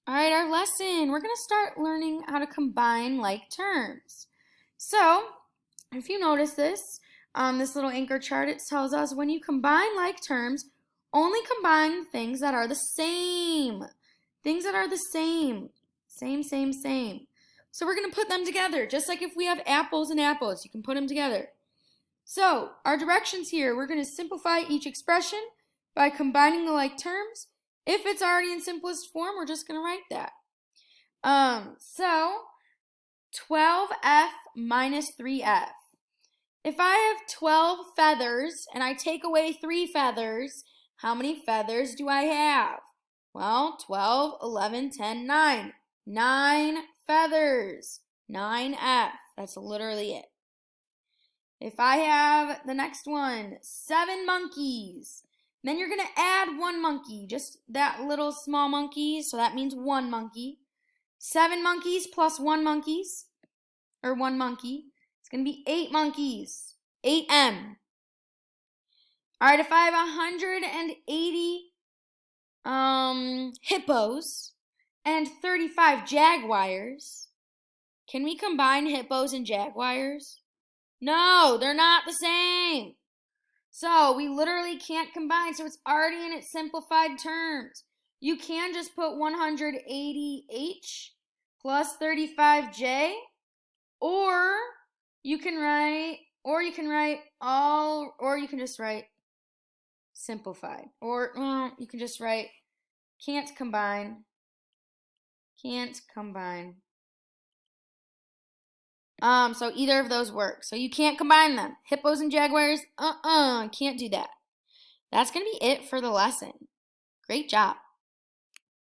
All right, our lesson. We're going to start learning how to combine like terms. So, if you notice this, this little anchor chart, it tells us when you combine like terms, only combine things that are the same. Things that are the same. Same, same, same. So we're going to put them together, just like if we have apples and apples, you can put them together. So, our directions here, we're going to simplify each expression by combining the like terms. If it's already in simplest form, we're just going to write that. So 12F minus 3F. If I have 12 feathers and I take away 3 feathers, how many feathers do I have? Well, 12, 11, 10, 9. 9 feathers. 9F. That's literally it. If I have the next one, 7 monkeys. Then you're going to add 1 monkey, just that little small monkey, so that means 1 monkey. 7 monkeys plus 1 monkey. It's going to be 8 monkeys, 8M. All right, if I have 180 hippos and 35 jaguars, can we combine hippos and jaguars? No, they're not the same. So we literally can't combine, so it's already in its simplified terms. You can just put 180H plus 35J, or you can just write simplified, or you can just write can't combine. So either of those work. So you can't combine them. Hippos and jaguars, can't do that. That's going to be it for the lesson. Great job.